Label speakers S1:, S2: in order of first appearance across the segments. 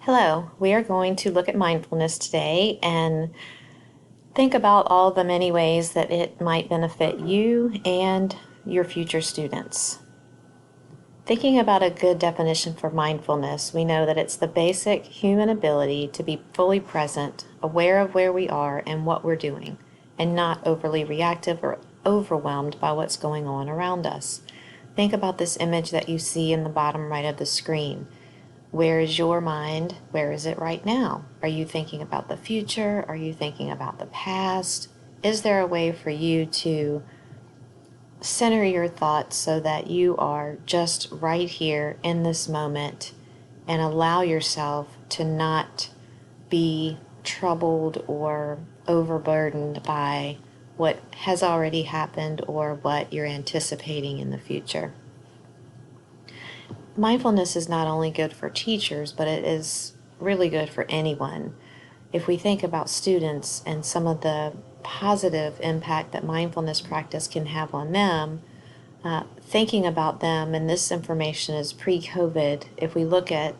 S1: Hello, we are going to look at mindfulness today and think about all the many ways that it might benefit you and your future students. Thinking about a good definition for mindfulness, we know that it's the basic human ability to be fully present, aware of where we are and what we're doing, and not overly reactive or overwhelmed by what's going on around us. Think about this image that you see in the bottom right of the screen. Where is your mind? Where is it right now? Are you thinking about the future? Are you thinking about the past? Is there a way for you to center your thoughts so that you are just right here in this moment and allow yourself to not be troubled or overburdened by what has already happened or what you're anticipating in the future? Mindfulness is not only good for teachers, but it is really good for anyone. If we think about students and some of the positive impact that mindfulness practice can have on them, thinking about them, and this information is pre-COVID, if we look at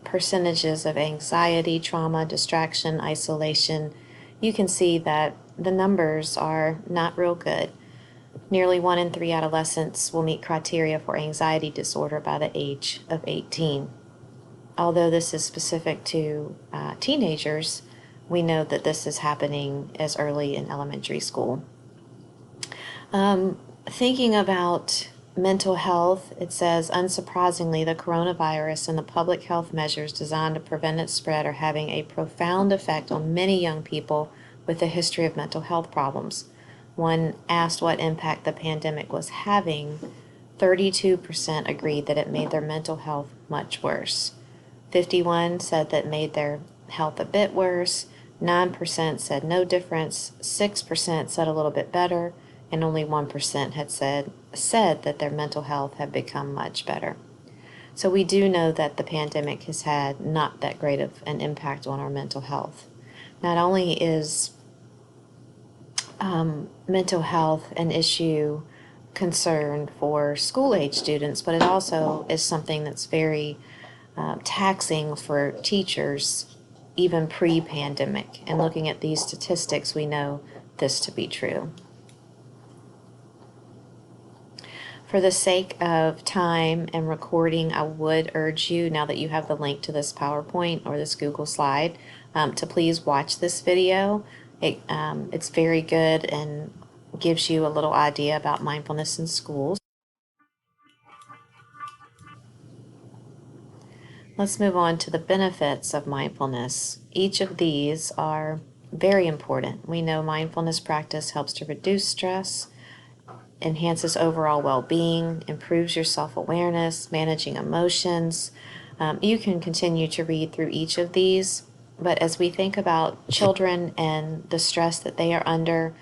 S1: percentages of anxiety, trauma, distraction, isolation, you can see that the numbers are not real good. Nearly 1 in 3 adolescents will meet criteria for anxiety disorder by the age of 18. Although this is specific to teenagers, we know that this is happening as early in elementary school. Thinking about mental health, it says, unsurprisingly, the coronavirus and the public health measures designed to prevent its spread are having a profound effect on many young people with a history of mental health problems. When asked what impact the pandemic was having, 32% agreed that it made their mental health much worse. 51% said that it made their health a bit worse, 9% said no difference, 6% said a little bit better, and only 1% had said that their mental health had become much better. So we do know that the pandemic has had not that great of an impact on our mental health. Not only is mental health an issue concern for school-age students, but it also is something that's very taxing for teachers even pre-pandemic. And looking at these statistics, we know this to be true. For the sake of time and recording, I would urge you, now that you have the link to this PowerPoint or this Google slide, to please watch this video. It's very good and gives you a little idea about mindfulness in schools. Let's move on to the benefits of mindfulness. Each of these are very important. We know mindfulness practice helps to reduce stress, enhances overall well-being, improves your self-awareness, managing emotions. You can continue to read through each of these, but as we think about children and the stress that they are under,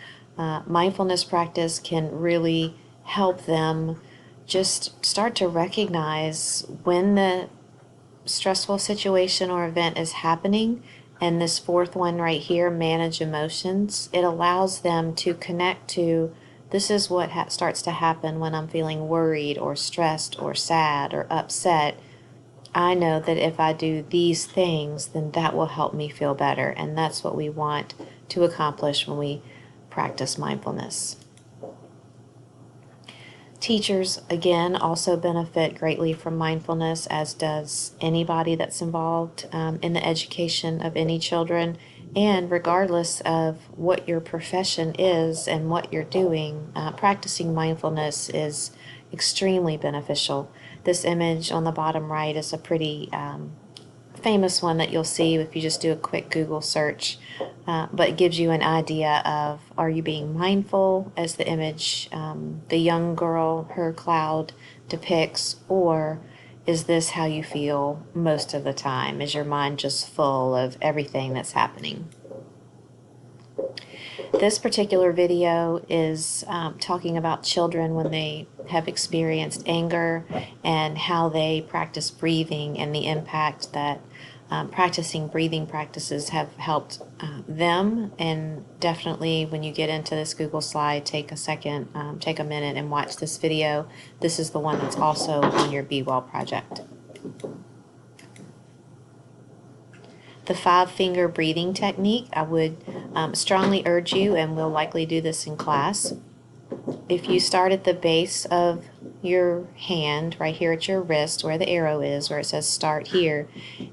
S1: mindfulness practice can really help them just start to recognize when the stressful situation or event is happening. And this fourth one right here, manage emotions, it allows them to connect to, this is what starts to happen when I'm feeling worried or stressed or sad or upset. I know that if I do these things, then that will help me feel better. And that's what we want to accomplish when we practice mindfulness. Teachers, again, also benefit greatly from mindfulness, as does anybody that's involved in the education of any children. And regardless of what your profession is and what you're doing, practicing mindfulness is extremely beneficial. This image on the bottom right is a pretty famous one that you'll see if you just do a quick Google search, but it gives you an idea of, are you being mindful, as the image, the young girl, her cloud depicts, or is this how you feel most of the time? Is your mind just full of everything that's happening? This particular video is talking about children when they have experienced anger and how they practice breathing and the impact that practicing breathing practices have helped them. And definitely when you get into this Google slide, take a second, take a minute and watch this video. This is the one that's also on your Be Well project. the 5-finger breathing technique, I would strongly urge you, and we'll likely do this in class. If you start at the base of your hand, right here at your wrist where the arrow is, where it says start here,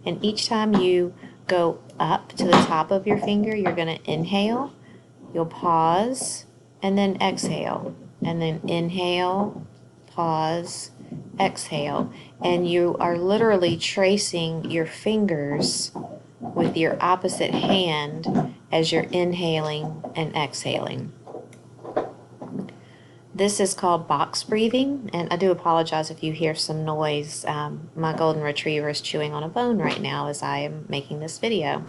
S1: and each time you go up to the top of your finger, you're going to inhale, you'll pause, and then exhale, and then inhale, pause, exhale, and you are literally tracing your fingers with your opposite hand as you're inhaling and exhaling. This is called box breathing, and I do apologize if you hear some noise. My golden retriever is chewing on a bone right now as I am making this video.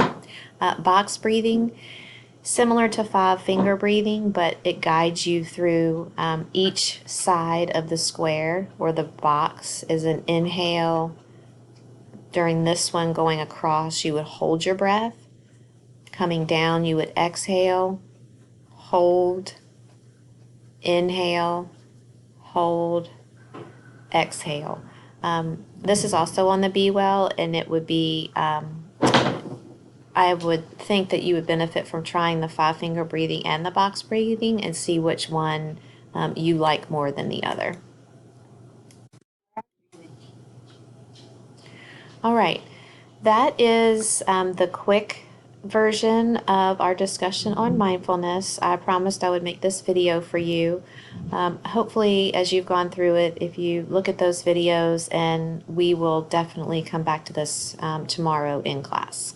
S1: Box breathing, similar to 5-finger breathing, but it guides you through each side of the square, where the box is an inhale. During this one, going across, you would hold your breath. Coming down, you would exhale, hold, inhale, hold, exhale. This is also on the Be Well, and it would be, I would think that you would benefit from trying the 5-finger breathing and the box breathing and see which one you like more than the other. All right, that is the quick version of our discussion on mindfulness. I promised I would make this video for you. Hopefully, as you've gone through it, if you look at those videos, and we will definitely come back to this tomorrow in class.